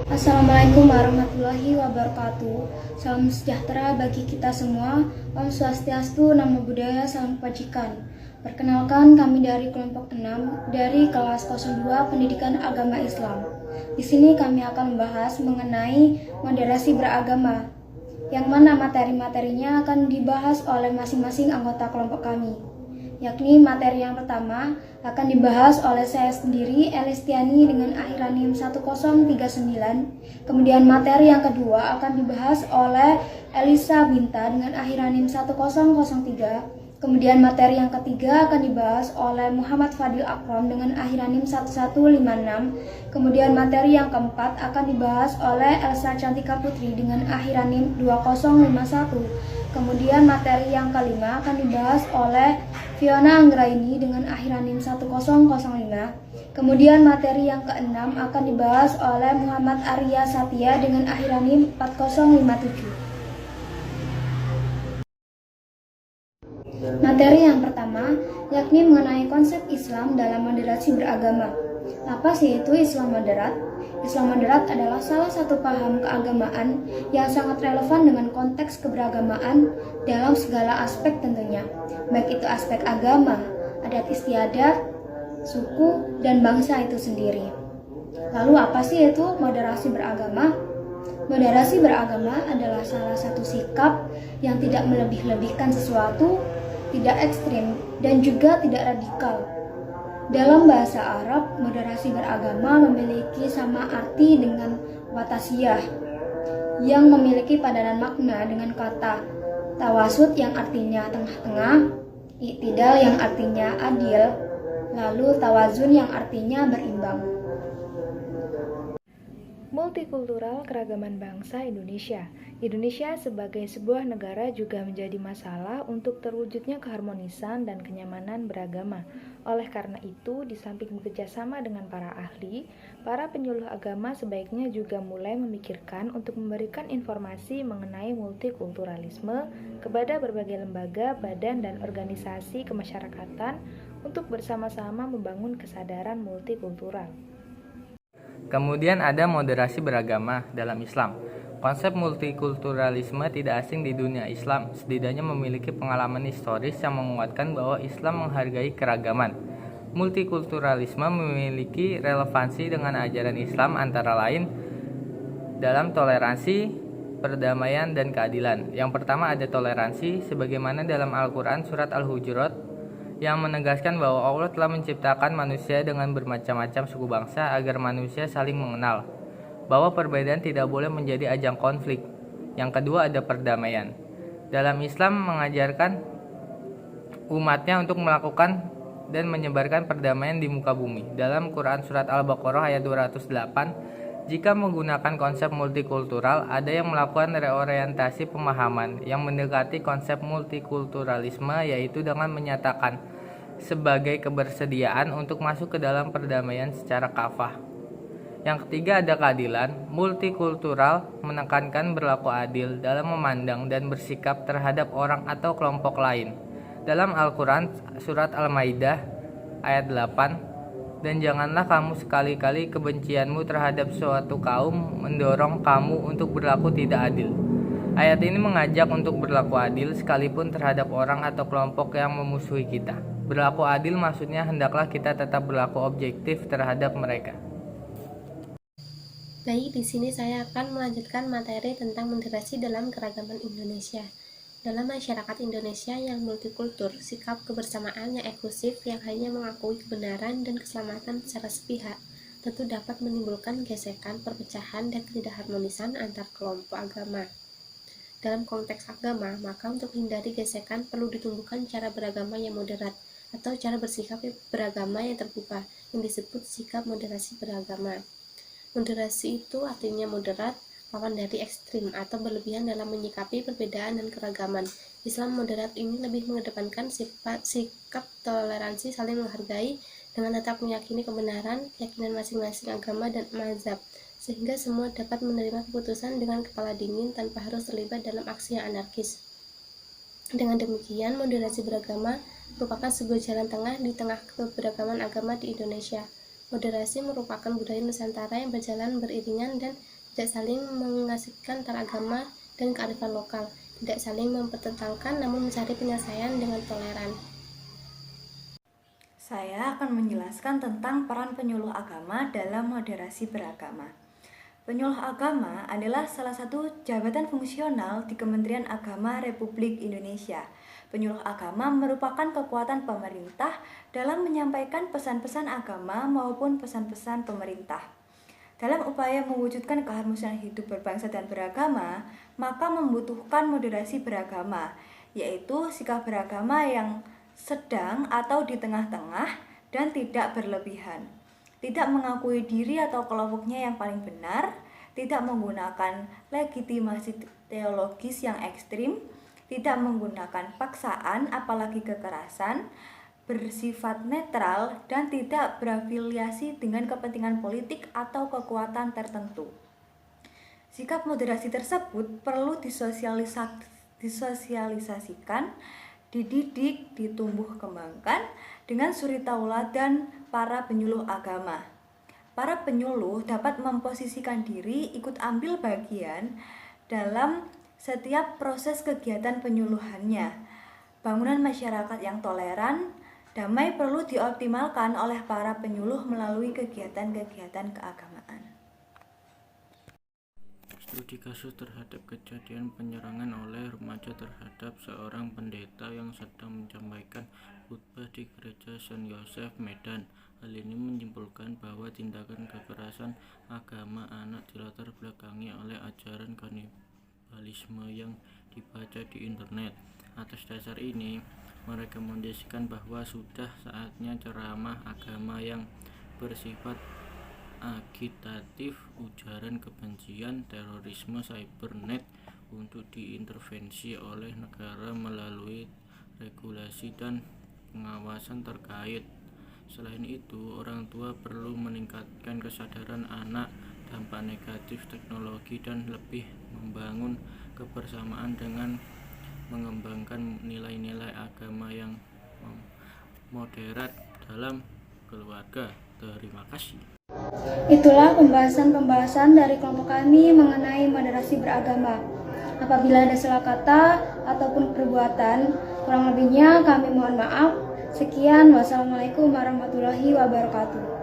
Assalamualaikum warahmatullahi wabarakatuh. Salam sejahtera bagi kita semua. Om Swastiastu, Namo Buddhaya, Salam Kebajikan. Perkenalkan, kami dari kelompok 6 dari kelas 02 Pendidikan Agama Islam. Di sini kami akan membahas mengenai moderasi beragama, yang mana materi-materinya akan dibahas oleh masing-masing anggota kelompok kami. Yakni materi yang pertama akan dibahas oleh saya sendiri, Elistiani dengan akhiran NIM 1039. Kemudian materi yang kedua akan dibahas oleh Elisa Binta dengan akhiran NIM 1003. Kemudian materi yang ketiga akan dibahas oleh Muhammad Fadil Akram dengan akhiran NIM 1156. Kemudian materi yang keempat akan dibahas oleh Elsa Cantika Putri dengan akhiran NIM 2051. Kemudian materi yang kelima akan dibahas oleh Fiona Anggraini dengan akhiran NIM 1005. Kemudian materi yang keenam akan dibahas oleh Muhammad Arya Satya dengan akhiran NIM 4057. Materi yang pertama yakni mengenai konsep Islam dalam moderasi beragama. Apa sih itu Islam moderat? Islam moderat adalah salah satu paham keagamaan yang sangat relevan dengan konteks keberagamaan dalam segala aspek tentunya, baik itu aspek agama, adat istiadat, suku, dan bangsa itu sendiri. Lalu apa sih itu moderasi beragama? Moderasi beragama adalah salah satu sikap yang tidak melebih-lebihkan sesuatu, tidak ekstrim, dan juga tidak radikal. Dalam bahasa Arab, moderasi beragama memiliki sama arti dengan watasiyah, yang memiliki padanan makna dengan kata tawasud yang artinya tengah-tengah, i'tidal yang artinya adil, lalu tawazun yang artinya berimbang. Multikultural keragaman bangsa Indonesia. Indonesia sebagai sebuah negara juga menjadi masalah untuk terwujudnya keharmonisan dan kenyamanan beragama. Oleh karena itu, di samping bekerjasama dengan para ahli, para penyuluh agama sebaiknya juga mulai memikirkan untuk memberikan informasi mengenai multikulturalisme kepada berbagai lembaga, badan, dan organisasi kemasyarakatan untuk bersama-sama membangun kesadaran multikultural. Kemudian ada moderasi beragama dalam Islam. Konsep multikulturalisme tidak asing di dunia Islam, setidaknya memiliki pengalaman historis yang menguatkan bahwa Islam menghargai keragaman. Multikulturalisme memiliki relevansi dengan ajaran Islam antara lain dalam toleransi, perdamaian, dan keadilan. Yang pertama ada toleransi, sebagaimana dalam Al-Quran Surat Al-Hujurat yang menegaskan bahwa Allah telah menciptakan manusia dengan bermacam-macam suku bangsa agar manusia saling mengenal, bahwa perbedaan tidak boleh menjadi ajang konflik. Yang kedua ada perdamaian. Dalam Islam mengajarkan umatnya untuk melakukan dan menyebarkan perdamaian di muka bumi. Dalam Quran Surat Al-Baqarah ayat 208, jika menggunakan konsep multikultural, ada yang melakukan reorientasi pemahaman yang mendekati konsep multikulturalisme, yaitu dengan menyatakan sebagai kebersediaan untuk masuk ke dalam perdamaian secara kafah. Yang ketiga ada keadilan. Multikultural menekankan berlaku adil dalam memandang dan bersikap terhadap orang atau kelompok lain. Dalam Al-Quran Surat Al-Maidah ayat 8, dan janganlah kamu sekali-kali kebencianmu terhadap suatu kaum mendorong kamu untuk berlaku tidak adil. Ayat ini mengajak untuk berlaku adil sekalipun terhadap orang atau kelompok yang memusuhi kita. Berlaku adil maksudnya hendaklah kita tetap berlaku objektif terhadap mereka. Baik, di sini saya akan melanjutkan materi tentang moderasi dalam keragaman Indonesia. Dalam masyarakat Indonesia yang multikultur, sikap kebersamaan yang eksklusif yang hanya mengakui kebenaran dan keselamatan secara sepihak tentu dapat menimbulkan gesekan, perpecahan, dan ketidakharmonisan antar kelompok agama. Dalam konteks agama, maka untuk menghindari gesekan perlu ditumbuhkan cara beragama yang moderat atau cara bersikap beragama yang terbuka yang disebut sikap moderasi beragama. Moderasi itu artinya moderat, lawan dari ekstrim atau berlebihan dalam menyikapi perbedaan dan keragaman. Islam moderat ini lebih mengedepankan sikap toleransi, saling menghargai, dengan tetap meyakini kebenaran, keyakinan masing-masing agama dan mazhab, sehingga semua dapat menerima keputusan dengan kepala dingin tanpa harus terlibat dalam aksi yang anarkis. Dengan demikian, moderasi beragama merupakan sebuah jalan tengah di tengah keberagaman agama di Indonesia. Moderasi merupakan budaya Nusantara yang berjalan beriringan dan tidak saling mengasingkan antar agama dan kearifan lokal, tidak saling mempertentangkan namun mencari penyelesaian dengan toleran. Saya akan menjelaskan tentang peran penyuluh agama dalam moderasi beragama. Penyuluh agama adalah salah satu jabatan fungsional di Kementerian Agama Republik Indonesia. Penyuluh agama merupakan kekuatan pemerintah dalam menyampaikan pesan-pesan agama maupun pesan-pesan pemerintah. Dalam upaya mewujudkan keharmonisan hidup berbangsa dan beragama, maka membutuhkan moderasi beragama, yaitu sikap beragama yang sedang atau di tengah-tengah dan tidak berlebihan. Tidak mengakui diri atau kelompoknya yang paling benar, tidak menggunakan legitimasi teologis yang ekstrim, tidak menggunakan paksaan apalagi kekerasan, bersifat netral dan tidak berafiliasi dengan kepentingan politik atau kekuatan tertentu. Sikap moderasi tersebut perlu disosialisasikan, dididik, ditumbuh kembangkan dengan suri tauladan para penyuluh agama. Para penyuluh dapat memposisikan diri ikut ambil bagian dalam setiap proses kegiatan penyuluhannya. Bangunan masyarakat yang toleran, damai perlu dioptimalkan oleh para penyuluh melalui kegiatan-kegiatan keagamaan. Studi kasus terhadap kejadian penyerangan oleh remaja terhadap seorang pendeta yang sedang menyampaikan khutbah di gereja Saint Joseph, Medan. Hal ini menyimpulkan bahwa tindakan kekerasan agama anak dilatar belakangi oleh ajaran kanibalisme yang dibaca di internet. Atas dasar ini, merekomendasikan bahwa sudah saatnya ceramah agama yang bersifat agitatif, ujaran kebencian, terorisme, cybernet untuk diintervensi oleh negara melalui regulasi dan pengawasan terkait. Selain itu, orang tua perlu meningkatkan kesadaran anak dampak negatif teknologi dan lebih membangun kebersamaan dengan mengembangkan nilai-nilai agama yang moderat dalam keluarga. Terima kasih. Itulah pembahasan dari kelompok kami mengenai moderasi beragama. Apabila ada salah kata ataupun perbuatan, kurang lebihnya kami mohon maaf. Sekian, wassalamualaikum warahmatullahi wabarakatuh.